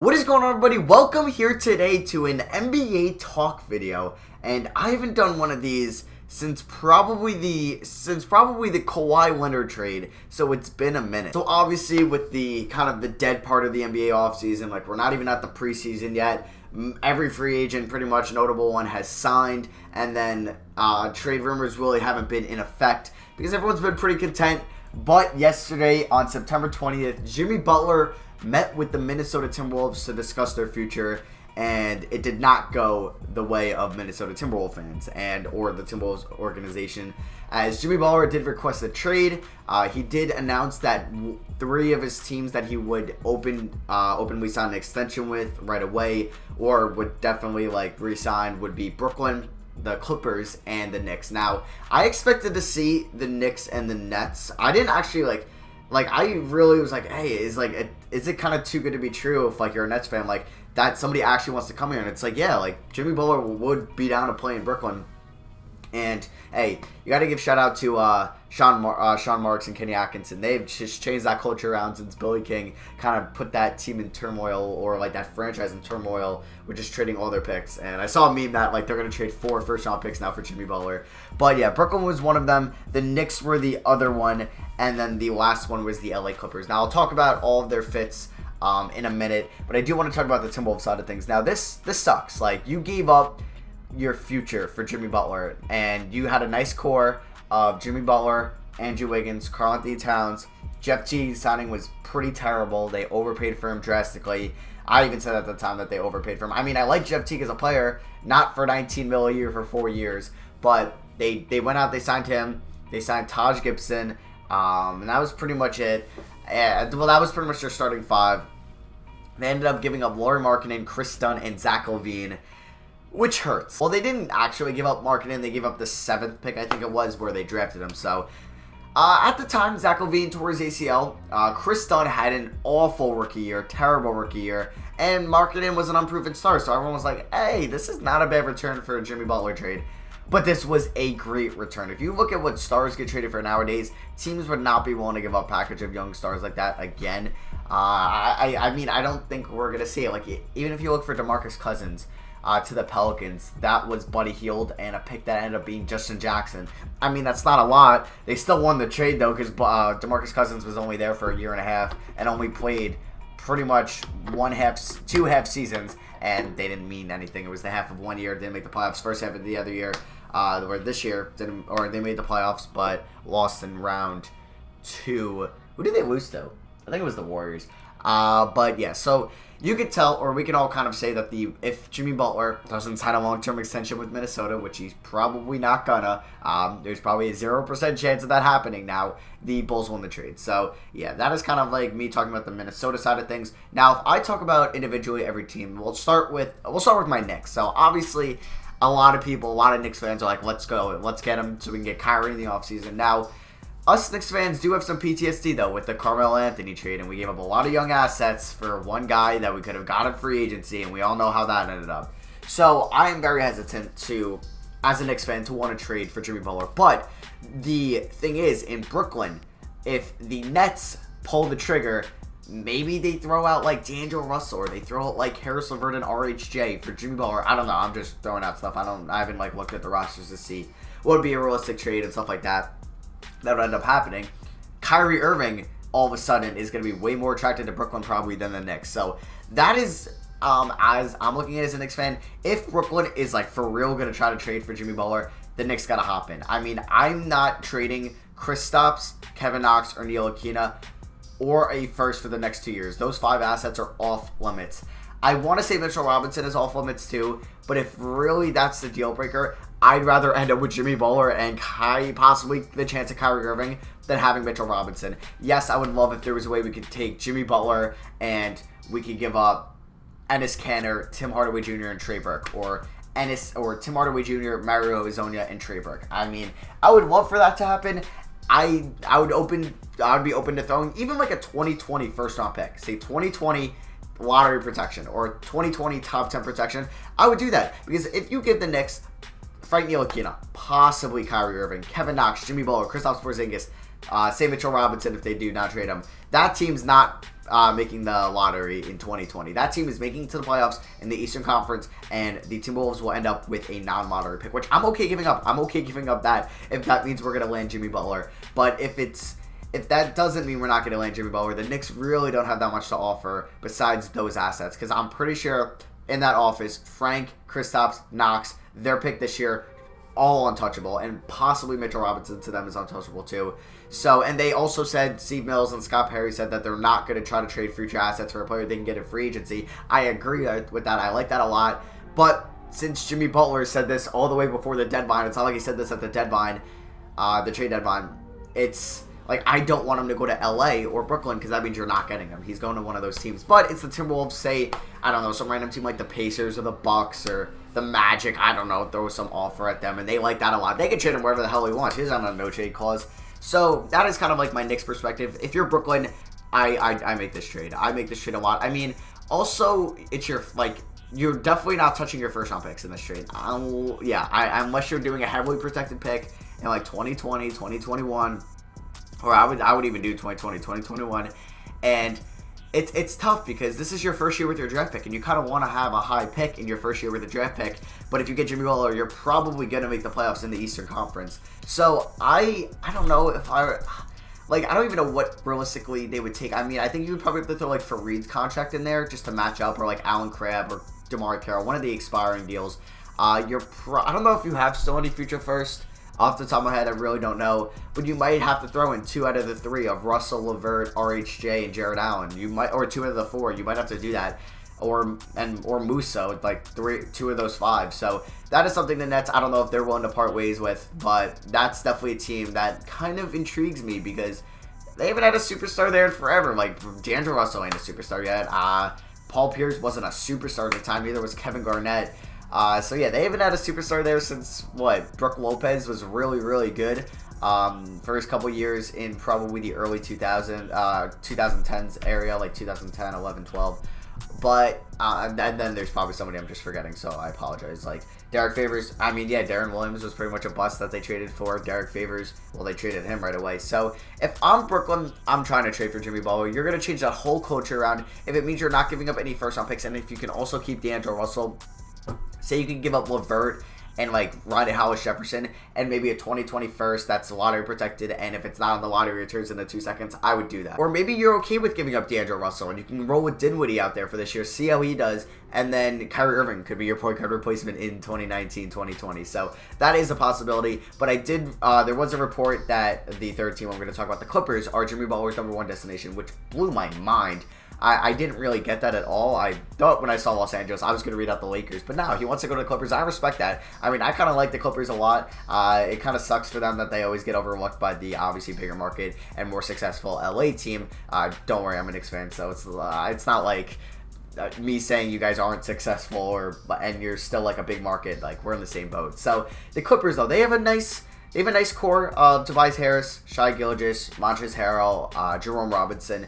What is going on, everybody? Welcome here today to an NBA talk video, and I haven't done one of these since probably the Kawhi Leonard trade, so it's been a minute. So obviously with the kind of the dead part of the NBA offseason, like we're not even at the preseason yet, every free agent, pretty much notable one, has signed, and then trade rumors really haven't been in effect because everyone's been pretty content. But yesterday on September 20th, Jimmy Butler met with the Minnesota Timberwolves to discuss their future, and it did not go the way of Minnesota Timberwolves fans or the Timberwolves organization, as Jimmy Butler did request a trade. He did announce that three of his teams that he would openly sign an extension with right away, or would definitely re-sign, would be Brooklyn, the Clippers, and the Knicks. Now, I expected to see the Knicks and the Nets. I didn't actually I really was like, hey, is it kind of too good to be true if you're a Nets fan, that somebody actually wants to come here? And it's Jimmy Butler would be down to play in Brooklyn. And hey, you got to give shout out to Sean Marks and Kenny Atkinson. They've just changed that culture around since Billy King kind of put that team in turmoil, or that franchise in turmoil, with just trading all their picks. And I saw a meme that they're going to trade 4 first-round picks now for Jimmy Butler. But yeah, Brooklyn was one of them. The Knicks were the other one, and then the last one was the LA Clippers. Now I'll talk about all of their fits in a minute, but I do want to talk about the Timberwolves side of things. Now this sucks. You gave up your future for Jimmy Butler, and you had a nice core of Jimmy Butler, Andrew Wiggins, Karl-Anthony Towns. Jeff T signing was pretty terrible. They overpaid for him drastically. I even said at the time that they overpaid for him. I mean, I like Jeff Teague as a player, not for $19 million a year for 4 years, but they went out, they signed him, they signed Taj Gibson, and that was pretty much it. That was pretty much their starting five. They ended up giving up Lauri Markkanen, Chris Dunn, and Zach LaVine, which hurts. Well, they didn't actually give up Markkanen. They gave up the 7th pick, I think it was, where they drafted him. So, at the time, Zach LaVine tore his ACL. Chris Dunn had an awful rookie year, terrible rookie year. And Markkanen was an unproven star. So everyone was like, hey, this is not a bad return for a Jimmy Butler trade. But this was a great return. If you look at what stars get traded for nowadays, teams would not be willing to give up a package of young stars like that again. I mean, I don't think we're going to see it. Even if you look for DeMarcus Cousins to the Pelicans, that was Buddy Hield and a pick that ended up being Justin Jackson. I mean, that's not a lot. They still won the trade, though, because DeMarcus Cousins was only there for a year and a half and only played pretty much 2 half seasons, and they didn't mean anything. It was the half of 1 year, didn't make the playoffs. First half of the other year, or this year, they made the playoffs, but lost in round 2. Who did they lose to? I think it was the Warriors. But yeah, so you could tell, or we can all kind of say that if Jimmy Butler doesn't sign a long-term extension with Minnesota, which he's probably not gonna, there's probably a 0% chance of that happening now, the Bulls won the trade. So yeah, that is kind of me talking about the Minnesota side of things. Now, if I talk about individually every team, we'll start with my Knicks. So obviously, a lot of Knicks fans are like, let's go, let's get him so we can get Kyrie in the offseason. Now, us Knicks fans do have some PTSD, though, with the Carmelo Anthony trade, and we gave up a lot of young assets for one guy that we could have got in free agency, and we all know how that ended up. So I am very hesitant to, as a Knicks fan, to want to trade for Jimmy Butler. But the thing is, in Brooklyn, if the Nets pull the trigger, maybe they throw out D'Angelo Russell, or they throw out Harris LeVert and RHJ for Jimmy Butler. I don't know. I'm just throwing out stuff. I haven't looked at the rosters to see what would be a realistic trade and stuff like that. That would end up happening. Kyrie Irving, all of a sudden, is going to be way more attracted to Brooklyn probably than the Knicks. So that is, as I'm looking at it as a Knicks fan, if Brooklyn is for real going to try to trade for Jimmy Butler, the Knicks got to hop in. I mean, I'm not trading Kristaps, Kevin Knox, or Neil Aquina, or a first for the next 2 years. Those 5 assets are off limits. I want to say Mitchell Robinson is off limits too, but if really that's the deal breaker, I'd rather end up with Jimmy Butler and possibly the chance of Kyrie Irving than having Mitchell Robinson. Yes, I would love if there was a way we could take Jimmy Butler and we could give up Enes Kanter, Tim Hardaway Jr., and Trey Burke, or Tim Hardaway Jr., Mario Hezonja, and Trey Burke. I mean, I would love for that to happen. I would be open to throwing even a 2020 first round pick, say 2020 lottery protection or 2020 top 10 protection. I would do that, because if you give the Knicks Frank Ntilikina, possibly Kyrie Irving, Kevin Knox, Jimmy Butler, Kristaps Porzingis, say Mitchell Robinson, if they do not trade him, that team's not making the lottery in 2020. That team is making it to the playoffs in the Eastern Conference, and the Timberwolves will end up with a non-lottery pick, which I'm okay giving up. I'm okay giving up that if that means we're going to land Jimmy Butler. But if that doesn't mean we're not going to land Jimmy Butler, the Knicks really don't have that much to offer besides those assets, because I'm pretty sure in that office, Frank, Kristaps, Knox, their pick this year, all untouchable, and possibly Mitchell Robinson to them is untouchable too. So, and they also said, Steve Mills and Scott Perry said that they're not going to try to trade future assets for a player they can get in free agency. I agree with that. I like that a lot. But since Jimmy Butler said this all the way before the deadline, it's not like he said this at the deadline, the trade deadline, it's like, I don't want him to go to LA or Brooklyn, because that means you're not getting him. He's going to one of those teams. But it's the Timberwolves, say, I don't know, some random team like the Pacers or the Bucks or the Magic, I don't know, throw some offer at them, and they like that a lot. They can trade him wherever the hell he wants. He's on a no-trade clause. So that is kind of like my Knicks perspective. If you're Brooklyn, I make this trade. I make this trade a lot. I mean, also, it's your, like, you're definitely not touching your first-round picks in this trade. Unless you're doing a heavily protected pick in, like, 2020, 2021, or I would even do 2020, 2021, and it's tough because this is your first year with your draft pick, and you kind of want to have a high pick in your first year with a draft pick, but if you get Jimmy Butler, you're probably going to make the playoffs in the Eastern Conference. So I don't know if I don't even know what realistically they would take. I mean, I think you would probably have to throw like Fareed's contract in there just to match up, or like Alan Crabb or DeMarcus Cousins, one of the expiring deals. I don't know if you have still any future first. Off the top of my head, I really don't know. But you might have to throw in 2 out of the 3 of Russell, LeVert, RHJ, and Jared Allen. You might, or 2 out of the 4. You might have to do that, or Musa, like 2 of those 5. So that is something the Nets, I don't know if they're willing to part ways with, but that's definitely a team that kind of intrigues me because they haven't had a superstar there in forever. Like D'Angelo Russell ain't a superstar yet. Paul Pierce wasn't a superstar at the time. Neither was Kevin Garnett. So yeah, they haven't had a superstar there since, Brook Lopez was really, really good for his couple years in probably the early 2010s area, like 2010, 11, 12. But, and then there's probably somebody I'm just forgetting, so I apologize. Like, Derek Favors, I mean, yeah, Darren Williams was pretty much a bust that they traded for. Derek Favors, well, they traded him right away. So, if I'm Brooklyn, I'm trying to trade for Jimmy Butler. You're going to change that whole culture around if it means you're not giving up any first-round picks, and if you can also keep D'Angelo Russell. Say you can give up LeVert and like Rondae Hollis-Jefferson and maybe a 2020 first that's lottery protected, and if it's not on the lottery returns in the 2 seconds, I would do that. Or maybe you're okay with giving up D'Angelo Russell and you can roll with Dinwiddie out there for this year, see how he does, and then Kyrie Irving could be your point guard replacement in 2019, 2020. So that is a possibility. But I did, there was a report that the third team I'm going to talk about, the Clippers, are Jimmy Butler's #1 destination, which blew my mind. I didn't really get that at all. I thought when I saw Los Angeles, I was going to read out the Lakers. But no, he wants to go to the Clippers. I respect that. I mean, I kind of like the Clippers a lot. It kind of sucks for them that they always get overlooked by the obviously bigger market and more successful LA team. Don't worry, I'm a Knicks fan, so it's not like me saying you guys aren't successful and you're still like a big market. Like, we're in the same boat. So the Clippers, though, they have a nice core of Tobias Harris, Shai Gilgeous, Montrezl Harrell, Jerome Robinson.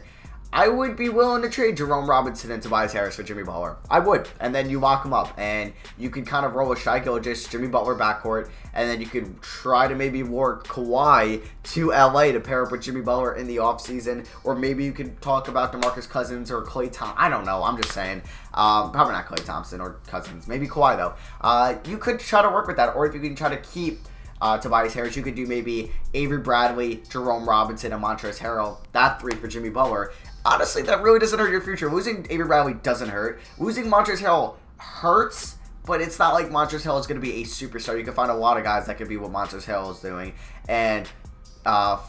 I would be willing to trade Jerome Robinson and Tobias Harris for Jimmy Butler. I would. And then you lock them up. And you can kind of roll with Shai Gilgeous, Jimmy Butler backcourt. And then you could try to maybe work Kawhi to LA to pair up with Jimmy Butler in the offseason. Or maybe you could talk about DeMarcus Cousins or Klay Thompson. I don't know. I'm just saying. Probably not Klay Thompson or Cousins. Maybe Kawhi, though. You could try to work with that. Or if you can try to keep Tobias Harris, you could do maybe Avery Bradley, Jerome Robinson, and Montrezl Harrell. That 3 for Jimmy Butler. Honestly, that really doesn't hurt your future. Losing Avery Bradley doesn't hurt. Losing Montrezl Harrell hurts, but it's not like Montrezl Harrell is going to be a superstar. You can find a lot of guys that could be what Montrezl Harrell is doing. And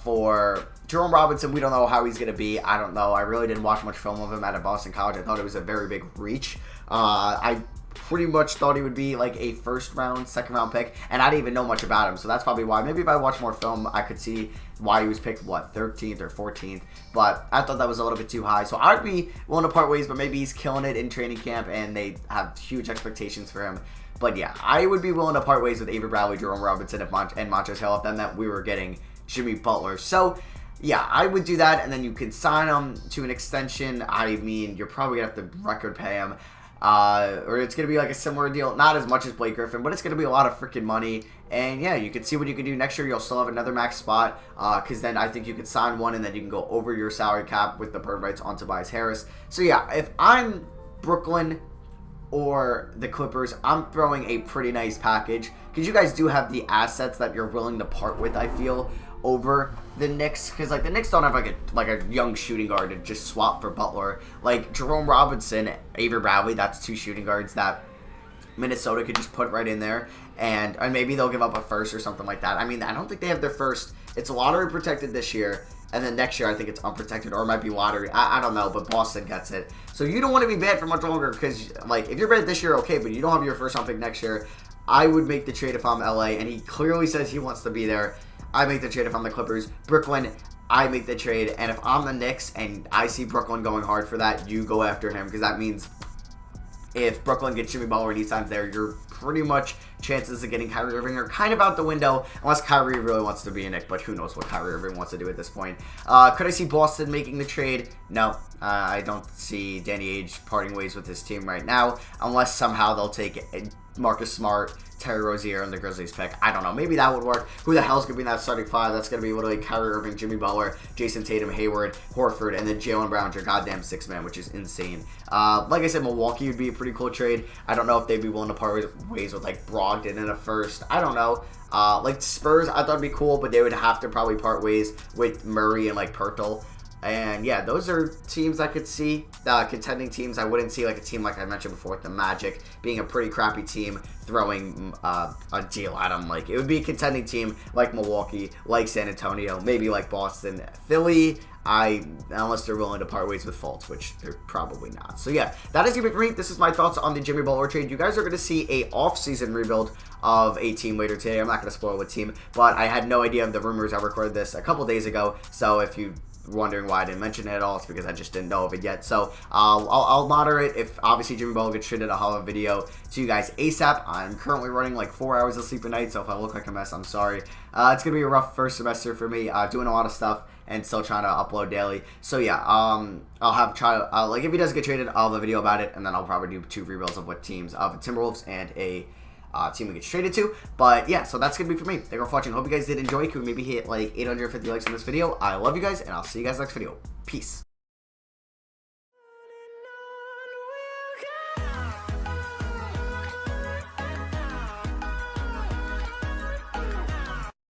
for Jerome Robinson, we don't know how he's going to be. I don't know. I really didn't watch much film of him at Boston College. I thought it was a very big reach. I pretty much thought he would be like a first-round, second-round pick, and I didn't even know much about him, so that's probably why. Maybe if I watched more film, I could see why he was picked, 13th or 14th, but I thought that was a little bit too high, so I'd be willing to part ways, but maybe he's killing it in training camp, and they have huge expectations for him. But yeah, I would be willing to part ways with Avery Bradley, Jerome Robinson, and Montrezl Harrell if then that we were getting Jimmy Butler. So yeah, I would do that, and then you can sign him to an extension. I mean, you're probably going to have to record pay him. or it's going to be like a similar deal. Not as much as Blake Griffin, but it's going to be a lot of freaking money. And yeah, you can see what you can do next year. You'll still have another max spot, because then I think you could sign one and then you can go over your salary cap with the bird rights on Tobias Harris. So yeah, if I'm Brooklyn or the Clippers, I'm throwing a pretty nice package, because you guys do have the assets that you're willing to part with, I feel, over the Knicks, because like the Knicks don't have like a young shooting guard to just swap for Butler. Like Jerome Robinson, Avery Bradley, that's two shooting guards that Minnesota could just put right in there, and maybe they'll give up a first or something like that. I mean, I don't think they have their first. It's lottery protected this year, and then next year I think it's unprotected, or it might be lottery. I don't know, but Boston gets it. So you don't want to be bad for much longer, because like if you're bad this year, okay, but you don't have your first round pick next year. I would make the trade if I'm LA, and he clearly says he wants to be there. I make the trade if I'm the Clippers. Brooklyn, I make the trade, and if I'm the Knicks and I see Brooklyn going hard for that, you go after him, because that means if Brooklyn gets Jimmy Butler and he signs there, you're pretty much chances of getting Kyrie Irving are kind of out the window, unless Kyrie really wants to be a Knick, but who knows what Kyrie Irving wants to do at this point. Could I see Boston making the trade? No. I don't see Danny Ainge parting ways with his team right now, unless somehow they'll take Marcus Smart, Terry Rozier, and the Grizzlies pick. I don't know. Maybe that would work. Who the hell's going to be in that starting five? That's going to be literally Kyrie Irving, Jimmy Butler, Jason Tatum, Hayward, Horford, and then Jaylen Brown's your goddamn six-man, which is insane. Like I said, Milwaukee would be a pretty cool trade. I don't know if they'd be willing to part ways with, like, Brogdon in a first. I don't know. Like, Spurs, I thought it'd be cool, but they would have to probably part ways with Murray and, like, Pirtle. And yeah, those are teams I could see, contending teams. I wouldn't see like a team like I mentioned before with the Magic being a pretty crappy team throwing a deal at them. Like it would be a contending team like Milwaukee, like San Antonio, maybe like Boston, Philly. Unless they're willing to part ways with Fultz, which they're probably not. So yeah, that is going to be for me. This is my thoughts on the Jimmy Butler trade. You guys are going to see a off-season rebuild of a team later today. I'm not going to spoil what team, but I had no idea of the rumors. I recorded this a couple days ago, so if you wondering why I didn't mention it at all, it's because I just didn't know of it yet. So I'll moderate. If obviously Jimmy Butler gets traded, I'll have a video to you guys ASAP. I'm currently running like 4 hours of sleep a night, so if I look like a mess, I'm sorry. It's gonna be a rough first semester for me, doing a lot of stuff and still trying to upload daily. So yeah, I'll have like if he does get traded, I'll have a video about it, and then I'll probably do 2 rebuilds of what teams, of Timberwolves and a team we get traded to. But yeah, so that's gonna be for me. Thank you for watching. Hope you guys did enjoy. Could we maybe hit like 850 likes on this video? I love you guys, and I'll see you guys next video. Peace.